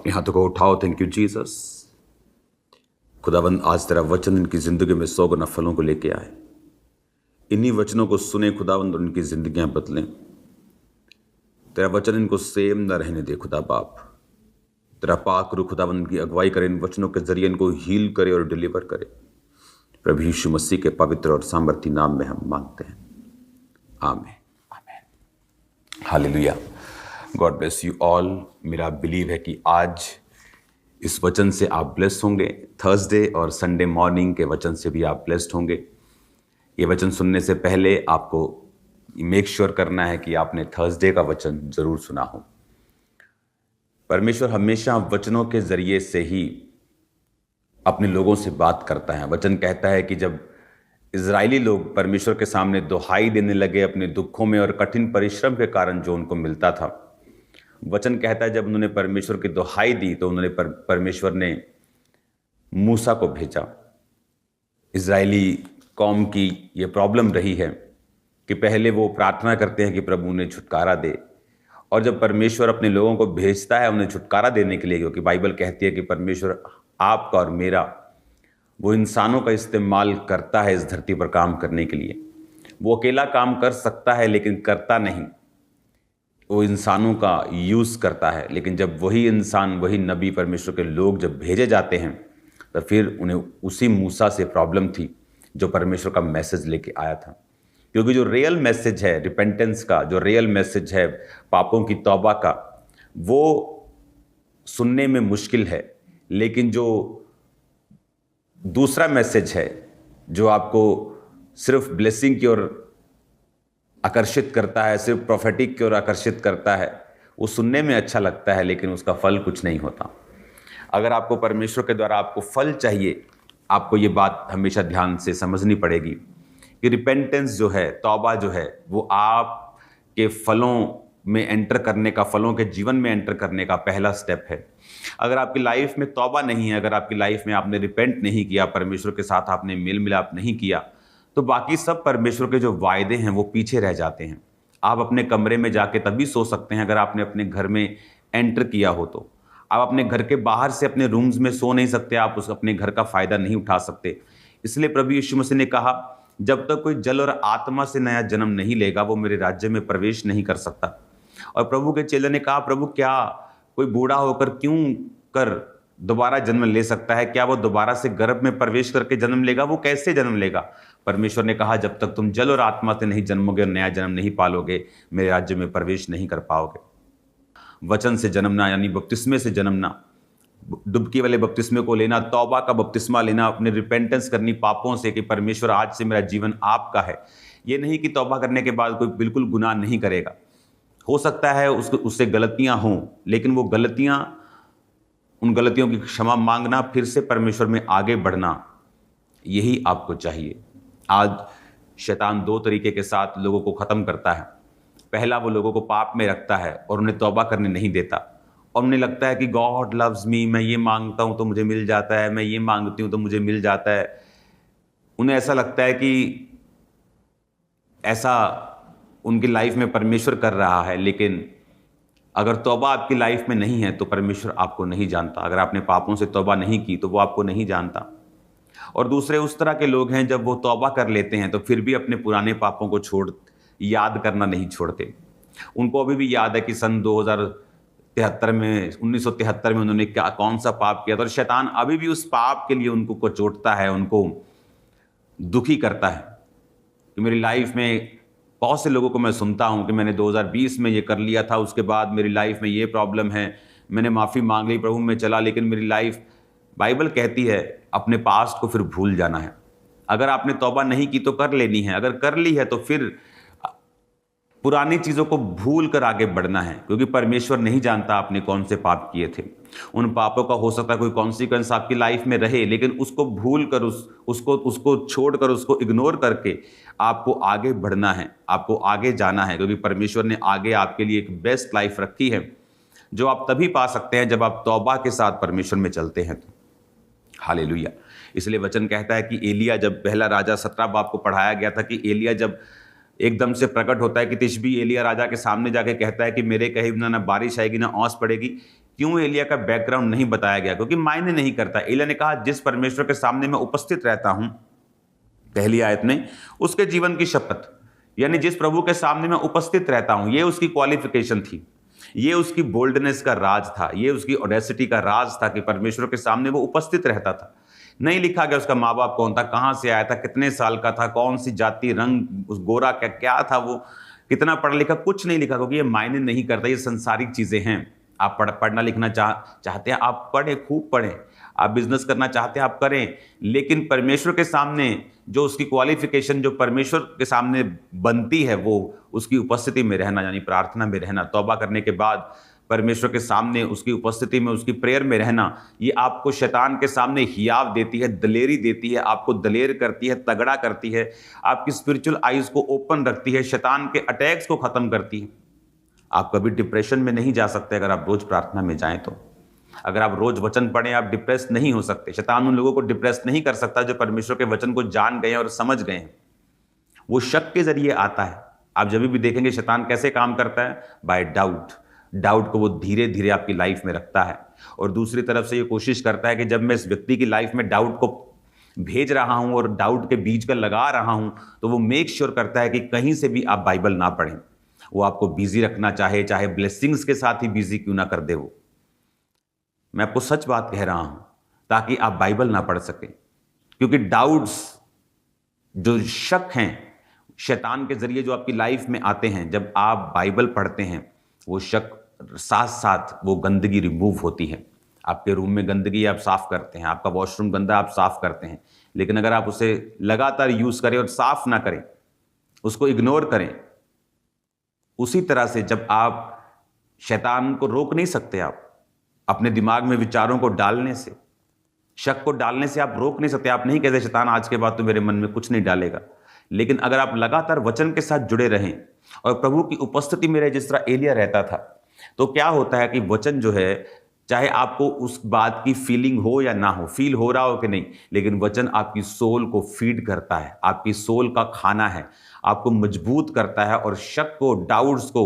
अपने हाथों को उठाओ। Thank you Jesus. खुदावंद, आज तेरा वचन इनकी जिंदगी में 100 गुना फलों को लेके आए। इन्हीं वचनों को सुने खुदावंद और इनकी जिंदगियां बदलें। तेरा वचन इनको सेम न रहने दे खुदा बाप। तेरा पाक रूह खुदावंद की अगुवाई करे, इन वचनों के जरिए इनको हील करे और डिलीवर करे। प्रभु यीशु मसीह के पवित्र और सामर्थी नाम में हम मांगते हैं, आमीन। Hallelujah. God bless you all. मेरा बिलीव है कि आज इस वचन से आप ब्लेस्ड होंगे। थर्सडे और संडे मॉर्निंग के वचन से भी आप ब्लेस्ड होंगे। ये वचन सुनने से पहले आपको मेक श्योर करना है कि आपने थर्सडे का वचन जरूर सुना हो। परमेश्वर हमेशा वचनों के जरिए से ही अपने लोगों से बात करता है। वचन कहता है कि जब इजरायली लोग परमेश्वर के सामने दुहाई देने लगे अपने दुखों में और कठिन परिश्रम के कारण जो उनको मिलता था, वचन कहता है जब उन्होंने परमेश्वर की दुहाई दी तो उन्होंने परमेश्वर ने मूसा को भेजा। इजरायली कौम की ये प्रॉब्लम रही है कि पहले वो प्रार्थना करते हैं कि प्रभु उन्हें छुटकारा दे, और जब परमेश्वर अपने लोगों को भेजता है उन्हें छुटकारा देने के लिए, क्योंकि बाइबल कहती है कि परमेश्वर आपका और मेरा, वो इंसानों का इस्तेमाल करता है इस धरती पर काम करने के लिए। वो अकेला काम कर सकता है लेकिन करता नहीं, वो इंसानों का यूज़ करता है। लेकिन जब वही इंसान, वही नबी, परमेश्वर के लोग जब भेजे जाते हैं तो फिर उन्हें उसी मूसा से प्रॉब्लम थी जो परमेश्वर का मैसेज लेके आया था। क्योंकि जो रियल मैसेज है रिपेंटेंस का, जो रियल मैसेज है पापों की तौबा का, वो सुनने में मुश्किल है। लेकिन जो दूसरा मैसेज है जो आपको सिर्फ ब्लेसिंग की ओर आकर्षित करता है, सिर्फ प्रोफेटिक की ओर आकर्षित करता है, वो सुनने में अच्छा लगता है लेकिन उसका फल कुछ नहीं होता। अगर आपको परमेश्वर के द्वारा आपको फल चाहिए, आपको ये बात हमेशा ध्यान से समझनी पड़ेगी कि रिपेंटेंस जो है, तौबा जो है, वो आपके फलों में एंटर करने का, फलों के जीवन में एंटर करने का पहला स्टेप है। अगर आपकी लाइफ में तौबा नहीं है, अगर आपकी लाइफ में आपने रिपेंट नहीं किया, परमेश्वर के साथ आपने मेल मिलाप नहीं किया, तो बाकी सब परमेश्वर के जो वायदे हैं वो पीछे रह जाते हैं। आप अपने कमरे में जाके तभी सो सकते हैं अगर आपने अपने घर में एंटर किया हो। तो आप अपने घर के बाहर से अपने रूम्स में सो नहीं सकते, आप उस अपने घर का फायदा नहीं उठा सकते। इसलिए प्रभु यीशु मसीह ने कहा, जब तक कोई जल और आत्मा से नया जन्म नहीं लेगा वो मेरे राज्य में प्रवेश नहीं कर सकता। और प्रभु के चेले ने कहा, प्रभु क्या कोई बूढ़ा होकर क्यों कर दोबारा जन्म ले सकता है? क्या वो दोबारा से गर्भ में प्रवेश करके जन्म लेगा? वो कैसे जन्म लेगा? परमेश्वर ने कहा, जब तक तुम जल और आत्मा से नहीं जन्मोगे और नया जन्म नहीं पालोगे, मेरे राज्य में प्रवेश नहीं कर पाओगे। वचन से जन्मना यानी बपतिस्मे से जन्मना, डुबकी वाले बपतिस्मे को लेना, तौबा का बपतिस्मा लेना, अपने रिपेंटेंस करनी पापों से कि परमेश्वर आज से मेरा जीवन आपका है। ये नहीं कि तौबा करने के बाद कोई बिल्कुल गुनाह नहीं करेगा। हो सकता है उससे गलतियां हों, लेकिन वो गलतियां, उन गलतियों की क्षमा मांगना, फिर से परमेश्वर में आगे बढ़ना, यही आपको चाहिए। आज शैतान दो तरीके के साथ लोगों को ख़त्म करता है। पहला, वो लोगों को पाप में रखता है और उन्हें तौबा करने नहीं देता, और उन्हें लगता है कि गॉड लव्स मी, मैं ये मांगता हूँ तो मुझे मिल जाता है, मैं ये मांगती हूँ तो मुझे मिल जाता है। उन्हें ऐसा लगता है कि ऐसा उनकी लाइफ में परमेश्वर कर रहा है। लेकिन अगर तौबा आपकी लाइफ में नहीं है तो परमेश्वर आपको नहीं जानता। अगर आपने पापों से तौबा नहीं की तो वो आपको नहीं जानता। और दूसरे उस तरह के लोग हैं, जब वो तौबा कर लेते हैं तो फिर भी अपने पुराने पापों को याद करना नहीं छोड़ते। उनको अभी भी याद है कि सन 1973 में उन्होंने कौन सा पाप किया था, और शैतान अभी भी उस पाप के लिए उनको कोचोटता है, उनको दुखी करता है। कि मेरी लाइफ में बहुत से लोगों को मैं सुनता हूं कि मैंने 2020 में ये कर लिया था, उसके बाद मेरी लाइफ में ये प्रॉब्लम है, मैंने माफ़ी मांग ली, प्रभु में चला, लेकिन मेरी लाइफ, बाइबल कहती है अपने पास्ट को फिर भूल जाना है। अगर आपने तौबा नहीं की तो कर लेनी है, अगर कर ली है तो फिर पुरानी चीज़ों को भूल कर आगे बढ़ना है, क्योंकि परमेश्वर नहीं जानता आपने कौन से पाप किए थे। उन पापों का हो सकता है कोई कॉन्सिक्वेंस आपकी लाइफ में रहे, लेकिन उसको भूल कर, उसको छोड़कर, उसको इग्नोर करके आपको आगे बढ़ना है, आपको आगे जाना है, क्योंकि परमेश्वर ने आगे आपके लिए एक बेस्ट लाइफ रखी है जो आप तभी पा सकते हैं जब आप तौबा के साथ परमेश्वर में चलते हैं। तो हालेलुया। इसलिए वचन कहता है कि एलिया, जब पहला राजा 17 बाब को पढ़ाया गया था कि एलिया जब एकदम से प्रकट होता है कि तिशबी एलिया राजा के सामने जाके कहता है कि मेरे कहे बिना ना बारिश आएगी ना ओस पड़ेगी, क्यों एलिया का बैकग्राउंड नहीं बताया गया? क्योंकि मायने नहीं करता। एलिया ने कहा जिस परमेश्वर के सामने मैं उपस्थित रहता हूं, पहली आयत में, उसके जीवन की शपथ, यानी जिस प्रभु के सामने मैं उपस्थित रहता हूं, ये उसकी क्वालिफिकेशन थी, ये उसकी बोल्डनेस का राज था, ये उसकी ऑडेसिटी का राज था कि परमेश्वर के सामने वो उपस्थित रहता था। नहीं लिखा गया उसका माँ बाप कौन था, कहां से आया था, कितने साल का था, कौन सी जाति, रंग, उस गोरा क्या क्या था, वो कितना पढ़ा लिखा, कुछ नहीं लिखा, क्योंकि ये मायने नहीं करता। ये संसारिक चीजें हैं। आप पढ़ना लिखना चाहते हैं, आप पढ़ें, खूब पढ़ें। आप बिजनेस करना चाहते हैं, आप करें, लेकिन परमेश्वर के सामने जो उसकी क्वालिफिकेशन जो परमेश्वर के सामने बनती है, वो उसकी उपस्थिति में रहना, यानी प्रार्थना में रहना, तौबा करने के बाद परमेश्वर के सामने उसकी उपस्थिति में, उसकी प्रेयर में रहना, ये आपको शैतान के सामने हियाव देती है, दलेरी देती है, आपको दलेर करती है, तगड़ा करती है, आपकी स्पिरिचुअल आइज को ओपन रखती है, शैतान के अटैक्स को खत्म करती है। आप कभी डिप्रेशन में नहीं जा सकते अगर आप रोज प्रार्थना में जाएं तो। अगर आप रोज वचन पढ़ें, आप डिप्रेस नहीं हो सकते। शैतान उन लोगों को डिप्रेस नहीं कर सकता जो परमेश्वर के वचन को जान गए और समझ गए हैं। वो शक के जरिए आता है। आप जब भी देखेंगे शैतान कैसे काम करता है, बाय डाउट। डाउट को वो धीरे धीरे आपकी लाइफ में रखता है, और दूसरी तरफ से ये कोशिश करता है कि जब मैं इस व्यक्ति की लाइफ में डाउट को भेज रहा हूं और डाउट के बीज का लगा रहा हूं, तो वो मेक श्योर करता है कि कहीं से भी आप बाइबल ना पढ़ें। वो आपको बिजी रखना चाहे ब्लेसिंग्स के साथ ही बिजी क्यों ना कर दे वो। मैं आपको सच बात कह रहा हूं ताकि आप बाइबल ना पढ़ सकें, क्योंकि डाउट्स, जो शक हैं, शैतान के जरिए जो आपकी लाइफ में आते हैं, जब आप बाइबल पढ़ते हैं, वो शक साथ साथ वो गंदगी रिमूव होती है। आपके रूम में गंदगी आप साफ करते हैं, आपका वॉशरूम गंदा आप साफ करते हैं, लेकिन अगर आप उसे लगातार यूज करें और साफ ना करें, उसको इग्नोर करें, उसी तरह से जब आप शैतान को रोक नहीं सकते, आप अपने दिमाग में विचारों को डालने से, शक को डालने से आप रोक नहीं सकते। आप नहीं कहते शैतान आज के बाद तो मेरे मन में कुछ नहीं डालेगा, लेकिन अगर आप लगातार वचन के साथ जुड़े रहें और प्रभु की उपस्थिति में रहे, जिस तरह एलिया रहता था, तो क्या होता है कि वचन जो है, चाहे आपको उस बात की फीलिंग हो या ना हो, फील हो रहा हो कि नहीं, लेकिन वचन आपकी सोल को फीड करता है, आपकी सोल का खाना है, आपको मजबूत करता है, और शक को, डाउट्स को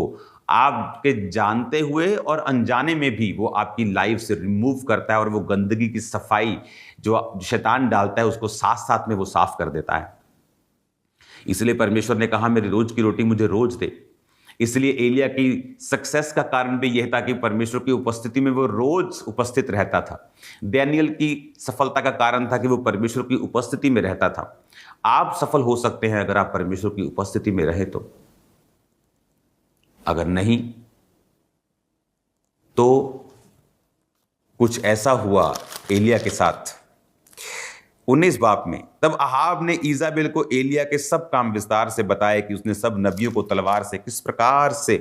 आपके जानते हुए और अनजाने में भी वो आपकी लाइफ से रिमूव करता है, और वो गंदगी की सफाई जो शैतान डालता है उसको साथ साथ में वो साफ कर देता है। इसलिए परमेश्वर ने कहा मेरी रोज की रोटी मुझे रोज दे। इसलिए एलिया की सक्सेस का कारण भी यह था कि परमेश्वर की उपस्थिति में वो रोज उपस्थित रहता था। दानियेल की सफलता का कारण था कि वो परमेश्वर की उपस्थिति में रहता था। आप सफल हो सकते हैं अगर आप परमेश्वर की उपस्थिति में रहे तो। अगर नहीं तो कुछ ऐसा हुआ एलिया के साथ 19 बाप में। तब अहाब ने ईजाबेल को एलिया के सब काम विस्तार से बताए कि उसने सब नबियों को तलवार से किस प्रकार से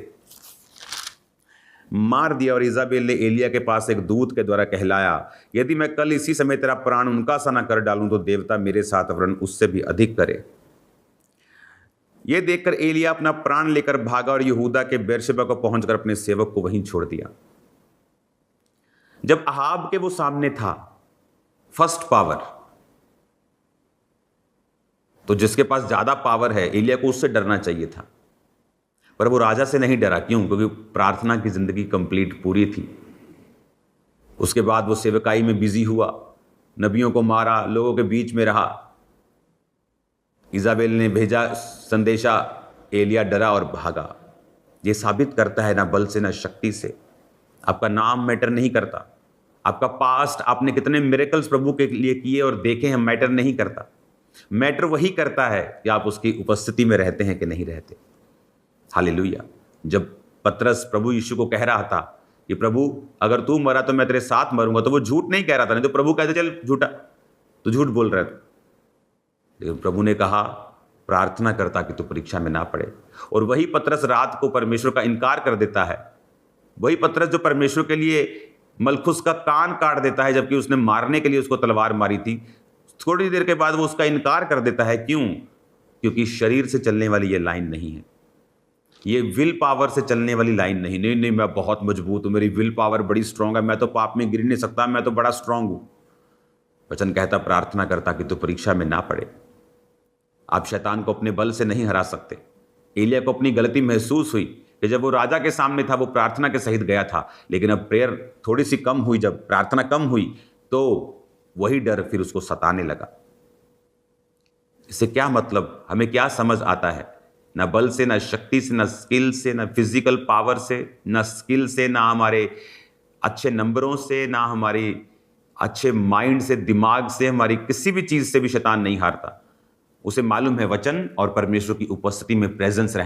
मार दिया। और ईजाबेल ने एलिया के पास एक दूत के द्वारा कहलाया, यदि मैं कल इसी समय तेरा प्राण उनका सा न कर डालूं तो देवता मेरे साथ वरन उससे भी अधिक करे। यह देखकर एलिया अपना प्राण लेकर भागा और यहूदा के बेरशेबा को पहुंचकर अपने सेवक को वहीं छोड़ दिया। जब अहाब के वो सामने था फर्स्ट पावर, तो जिसके पास ज्यादा पावर है, एलिया को उससे डरना चाहिए था, पर वो राजा से नहीं डरा। क्यों? क्योंकि प्रार्थना की जिंदगी कंप्लीट पूरी थी। उसके बाद वो सेवकाई में बिजी हुआ, नबियों को मारा, लोगों के बीच में रहा। इजाबेल ने भेजा संदेशा, एलिया डरा और भागा। ये साबित करता है ना बल से ना शक्ति से, आपका नाम मैटर नहीं करता, आपका पास्ट, आपने कितने मिरेकल्स प्रभु के लिए किए और देखे हैं, मैटर नहीं करता। मैटर वही करता है कि आप उसकी उपस्थिति में रहते हैं कि नहीं रहते। हालेलुया। जब पतरस प्रभु यीशु को कह रहा था कि प्रभु अगर तू मरा तो मैं तेरे साथ मरूंगा, तो वो झूठ नहीं कह रहा था। नहीं तो प्रभु कहते चल झूठा, तो झूठ बोल रहा था। लेकिन प्रभु ने कहा प्रार्थना करता कि तू परीक्षा में ना पड़े। और वही पतरस रात को परमेश्वर का इनकार कर देता है। वही पतरस जो परमेश्वर के लिए मलखुस का कान काट देता है, जबकि उसने मारने के लिए उसको तलवार मारी थी, थोड़ी देर के बाद वो उसका इनकार कर देता है। क्यों? क्योंकि शरीर से चलने वाली ये लाइन नहीं है, ये विल पावर से चलने वाली लाइन नहीं। नहीं, मैं बहुत मजबूत हूं, मेरी विल पावर बड़ी स्ट्रांग है, मैं तो पाप में गिर नहीं सकता, मैं तो बड़ा स्ट्रांग हूं। वचन कहता प्रार्थना करता कि तू परीक्षा में ना पड़े। आप शैतान को अपने बल से नहीं हरा सकते। एलिया को अपनी गलती महसूस हुई, कि जब वो राजा के सामने था वो प्रार्थना के सहित गया था, लेकिन अब प्रेयर थोड़ी सी कम हुई, जब प्रार्थना कम हुई तो वही डर फिर उसको सताने लगा। इससे क्या मतलब, हमें क्या समझ आता है? ना बल से, ना शक्ति से, ना स्किल से, ना फिजिकल पावर से, ना स्किल से, ना हमारे अच्छे नंबरों से, ना हमारी अच्छे माइंड से, दिमाग से, हमारी किसी भी चीज से भी शैतान नहीं हारता। उसे मालूम है वचन और परमेश्वर की उपस्थिति में प्रेजेंट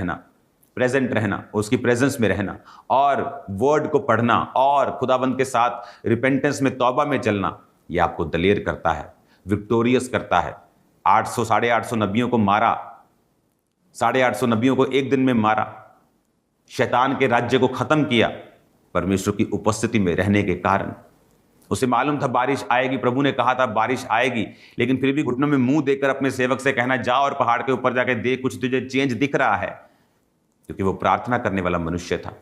रहना, उसकी प्रेजेंस में रहना और वर्ड को पढ़ना और खुदाबंद के साथ रिपेंटेंस में, तौबा में चलना, यह आपको दलेर करता है, विक्टोरियस करता है। 800-850 नबियों को मारा, 850 नबियों को एक दिन में मारा, शैतान के राज्य को खत्म किया परमेश्वर की उपस्थिति में रहने के कारण। उसे मालूम था बारिश आएगी, प्रभु ने कहा था बारिश आएगी, लेकिन फिर भी घुटनों में मुंह देकर अपने सेवक से कहना, जा और पहाड़ के ऊपर जाके देख, कुछ तुझे चेंज दिख रहा है, क्योंकि वो प्रार्थना करने वाला मनुष्य था।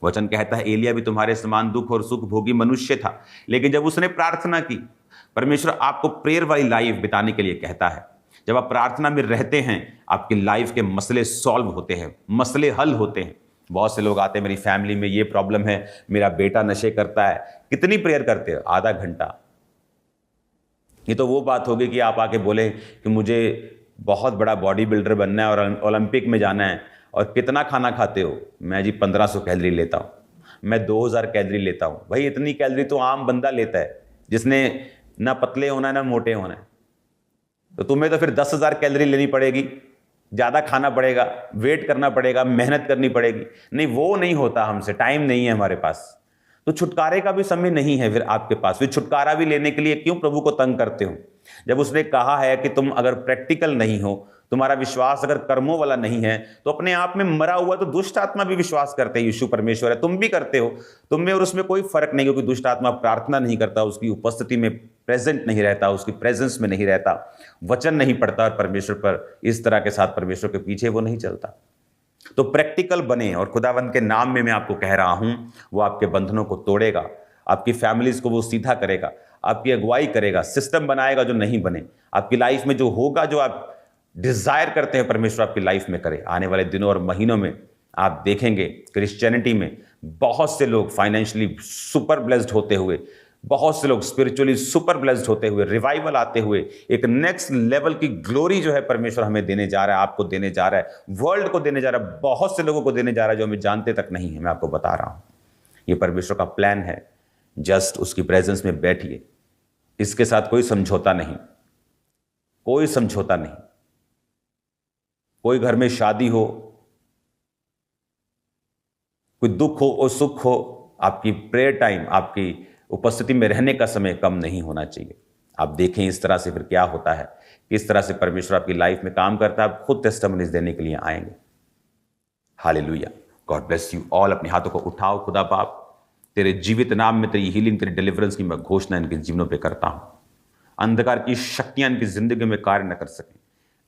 वचन कहता है एलिया भी तुम्हारे समान दुख और सुख भोगी मनुष्य था, लेकिन जब उसने प्रार्थना की, परमेश्वर आपको प्रेयर वाली लाइफ बिताने के लिए कहता है। जब आप प्रार्थना में रहते हैं, आपकी लाइफ के मसले सॉल्व होते हैं, मसले हल होते हैं। बहुत से लोग आते हैं, मेरी फैमिली में ये प्रॉब्लम है, मेरा बेटा नशे करता है। कितनी प्रेयर करते हो? आधा घंटा। ये तो वो बात होगी कि आप आके बोले कि मुझे बहुत बड़ा बॉडी बिल्डर बनना है और ओलंपिक में जाना है, और कितना खाना खाते हो? मैं जी 1500 कैलोरी लेता हूँ, मैं 2000 कैलोरी लेता हूँ। भाई इतनी कैलोरी तो आम बंदा लेता है, जिसने ना पतले होना है ना मोटे होना है। तो तुम्हें तो फिर 10,000 कैलोरी लेनी पड़ेगी, ज़्यादा खाना पड़ेगा, वेट करना पड़ेगा, मेहनत करनी पड़ेगी। नहीं, वो नहीं होता हमसे, टाइम नहीं है हमारे पास। तो छुटकारे का भी समय नहीं है फिर आपके पास। फिर छुटकारा भी लेने के लिए क्यों प्रभु को तंग करते हो? जब उसने कहा है कि तुम अगर प्रैक्टिकल नहीं हो, तुम्हारा विश्वास अगर कर्मों वाला नहीं है, तो अपने आप में मरा हुआ। तो दुष्ट आत्मा भी विश्वास करते हैं यीशु परमेश्वर है, तुम भी करते हो, तुम में और उसमें कोई फर्क नहीं, क्योंकि दुष्ट आत्मा प्रार्थना नहीं करता, उसकी उपस्थिति में प्रेजेंट नहीं रहता, उसकी प्रेजेंस में नहीं रहता, वचन नहीं पढ़ता, और परमेश्वर पर इस तरह के साथ परमेश्वर के पीछे वो नहीं चलता। तो प्रैक्टिकल बने, और खुदावंद के नाम में मैं आपको कह रहा हूं, वो आपके बंधनों को तोड़ेगा, आपकी फैमिलीज को वो सीधा करेगा, आपकी अगुवाई करेगा, सिस्टम बनाएगा जो नहीं बने, आपकी लाइफ में जो होगा, जो आप डिजायर करते हैं परमेश्वर आपकी लाइफ में करे। आने वाले दिनों और महीनों में आप देखेंगे क्रिश्चियनिटी में बहुत से लोग फाइनेंशियली सुपर ब्लेस्ड होते हुए, बहुत से लोग स्पिरिचुअली सुपर ब्लेस्ड होते हुए, रिवाइवल आते हुए, एक नेक्स्ट लेवल की ग्लोरी जो है परमेश्वर हमें देने जा रहा है, आपको देने जा रहा है, वर्ल्ड को देने जा रहा है, बहुत से लोगों को देने जा रहा है जो हमें जानते तक नहीं है। मैं आपको बता रहा हूं, ये परमेश्वर का प्लान है। जस्ट उसकी प्रेजेंस में बैठिए, इसके साथ कोई समझौता नहीं, कोई समझौता नहीं। कोई घर में शादी हो, कोई दुख हो और सुख हो, आपकी प्रेयर टाइम, आपकी उपस्थिति में रहने का समय कम नहीं होना चाहिए। आप देखें इस तरह से फिर क्या होता है, किस तरह से परमेश्वर आपकी लाइफ में काम करता है। आप खुद टेस्टिमनीज देने के लिए आएंगे। Hallelujah, God bless you all. अपने हाथों को उठाओ। खुदा बाप, तेरे जीवित नाम में तेरी हीलिंग, तेरी डिलीवरेंस की मैं घोषणा इनके जीवनों पे करता हूं। अंधकार की शक्तियां इनकी जिंदगी में कार्य न कर सकें।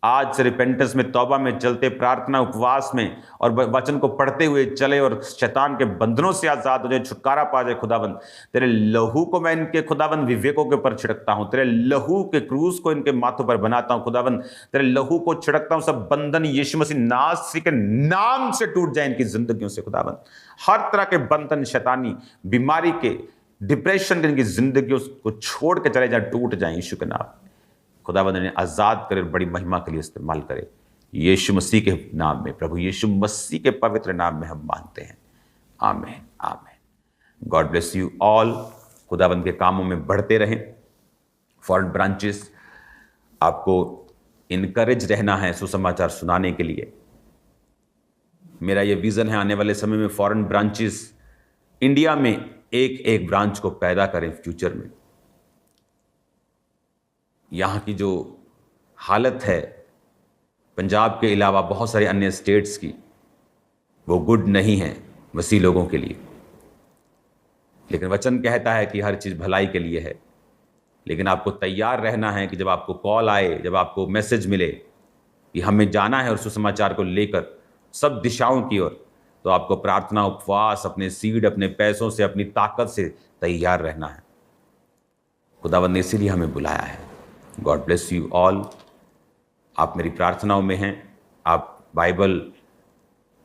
आज से रिपेंटेंस में, तौबा में चलते, प्रार्थना उपवास में और वचन को पढ़ते हुए चले और शैतान के बंधनों से आजाद हो जाए, छुटकारा पा जाए। खुदाबंद तेरे लहू को मैं इनके खुदाबंद विवेकों के ऊपर छिड़कता हूं, तेरे लहू के क्रूस को इनके माथों पर बनाता हूं। खुदाबंद तेरे लहू को छिड़कता हूं, सब बंधन यीशु मसीह नासरी के नाम से टूट जाए इनकी जिंदगियों से। खुदाबंद हर तरह के बंधन, शैतानी बीमारी के, डिप्रेशन के, इनकी जिंदगियों को छोड़ के चले जाए, टूट जाए यीशु के नाम। खुदावंद ने आजाद करे, बड़ी महिमा के लिए इस्तेमाल करे, यीशु मसीह के नाम में, प्रभु यीशु मसीह के पवित्र नाम में हम मांगते हैं। आमीन, आमीन। God bless you all. खुदावंद के कामों में बढ़ते रहें। फॉरेन ब्रांचेस, आपको इनकरेज रहना है सुसमाचार सुनाने के लिए। मेरा ये विजन है, आने वाले समय में फॉरेन ब्रांचेस इंडिया में एक एक ब्रांच को पैदा करें फ्यूचर में। यहाँ की जो हालत है पंजाब के अलावा बहुत सारे अन्य स्टेट्स की, वो गुड नहीं है मसीह लोगों के लिए। लेकिन वचन कहता है कि हर चीज़ भलाई के लिए है। लेकिन आपको तैयार रहना है कि जब आपको कॉल आए, जब आपको मैसेज मिले कि हमें जाना है और सुसमाचार को लेकर सब दिशाओं की ओर, तो आपको प्रार्थना, उपवास, अपने सीड, अपने पैसों से, अपनी ताकत से तैयार रहना है। खुदावंद ने इसीलिए हमें बुलाया है। God bless you all. आप मेरी प्रार्थनाओं में हैं, आप बाइबल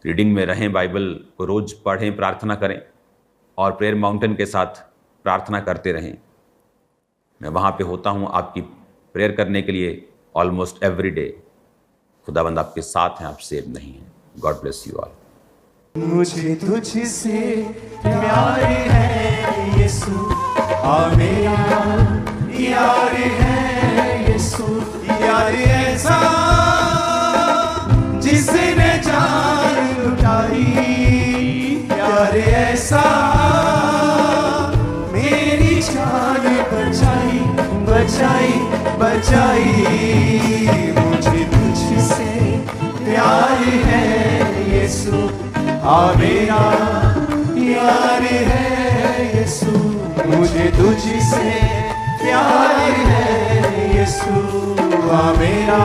रीडिंग में रहें, बाइबल को रोज पढ़ें, प्रार्थना करें और प्रेयर माउंटेन के साथ प्रार्थना करते रहें। मैं वहाँ पे होता हूँ आपकी प्रेयर करने के लिए ऑलमोस्ट एवरी डे। खुदाबंद आपके साथ हैं, आप सेव नहीं हैं। God bless you all. मुझे तुझसे प्यार है यीशु, मेरा यार है यीशु, यार ऐसा जिसने जान लुटाई, यार ऐसा मेरी जान बचाई बचाई बचाई। मुझे तुझसे प्यार है यीशु, मेरा यार है यीशु, मुझे तुझसे प्यार है यीशु, मेरा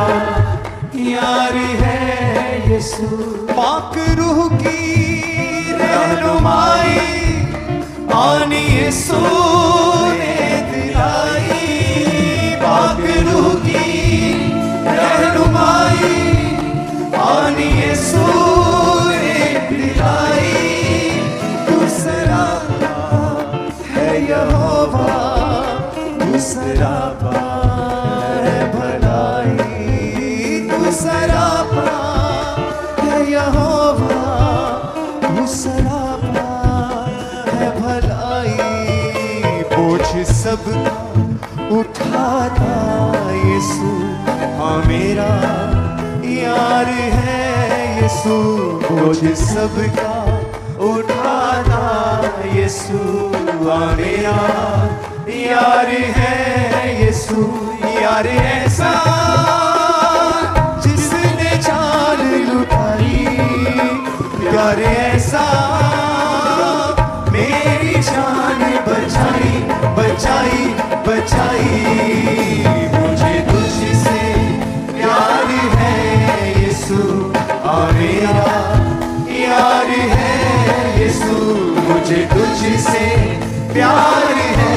यार है यीशु। पाक रूह की रहनुमाई आनी यीशु ने दिलाई, पाक रूह की रहनुमाई आनी यीशु यहोवा, दूसरा है भलाई, दूसरा है यहोवा, दूसरा है भलाई। बोझ सब उठाता यीशु, मेरा यार है यीशु, बोझ सबका उठाता यीशु, मेरा यार है यीशु, यार ऐसा जिसने जान लुटाई, यार ऐसा मेरी जान बचाई बचाई बचाई। मुझे तुझसे प्यार है यीशु, मेरा यार है यीशु, मुझे तुझसे प्यार है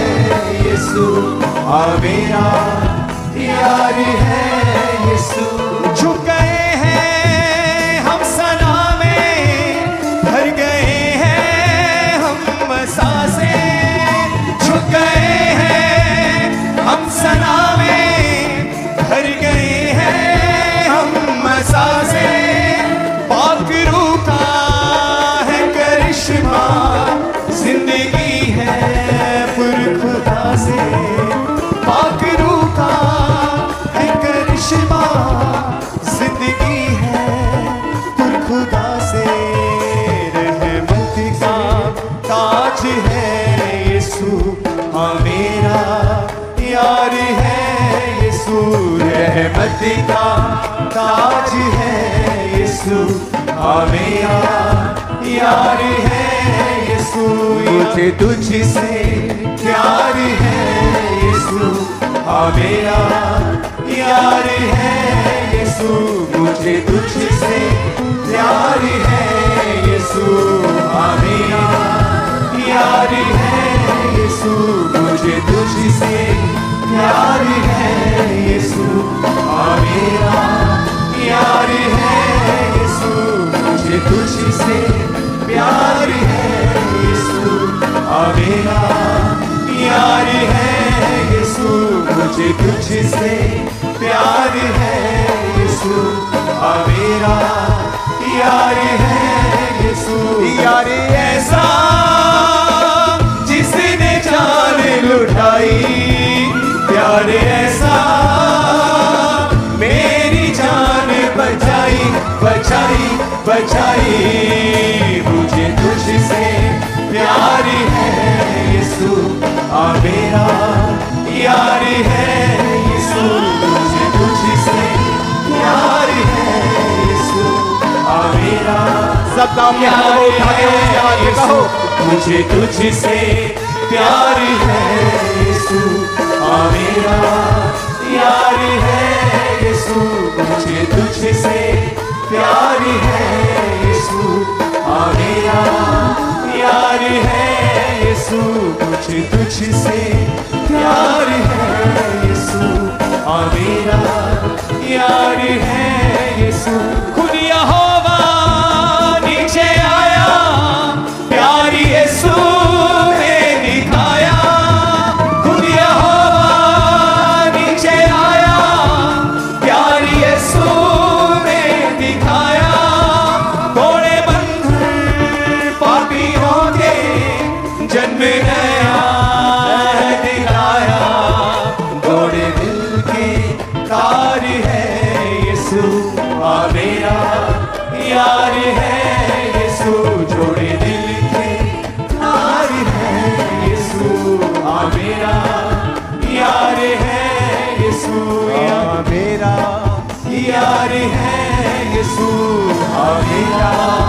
यीशु, मेरा यार है यीशु। झुक गए हैं हम सना में, भर गए हैं हम सांसें, झुक गए हैं हम सना में, भर गए हैं हम सांसें। पाक रूह का है करिश्मा, जिंदगी है खुदा से, पाक रूह का है करिश्मा, जिंदगी है खुदा से। रहमत का ताज है यीशु, मेरा यार है यीशु, रहमत का ताज है यीशु, मेरा यार है यीशु। मुझे तुझसे प्यार है यीशु, मेरा यार है यीशु, मुझे तुझसे प्यार है यीशु, मेरा यार है यीशु, मुझे तुझसे प्यार है यीशु, मेरा यार है यीशु, मुझे तुझसे प्यार है यीशु, मेरा यार है यीशु, मुझे तुझसे प्यार है यीशु, मेरा यार है यीशु, यार ऐसा जिसने जान लुटाई, प्यार ऐसा मेरी जान बचाई बचाई बचाई। मुझे तुझसे प्यार है यीशु, मेरा यार है यीशु, मुझे तुझसे प्यार है यीशु, मेरा सब नाम कहो। मुझे तुझसे प्यार है यीशु, मेरा यार है यीशु, मुझे तुझसे प्यार है यीशु, मेरा यार है यीशु, मुझे तुझसे प्यार है यीशु, मेरा यार है यीशु। खुद यहोवा ने में नया दिलाया, जोड़े दिल के तार है यीशु, आ मेरा यार है यीशु, जोड़े दिल के तार है यीशु, आ मेरा यार है यीशु, आ मेरा यार है यीशु, आ मेरा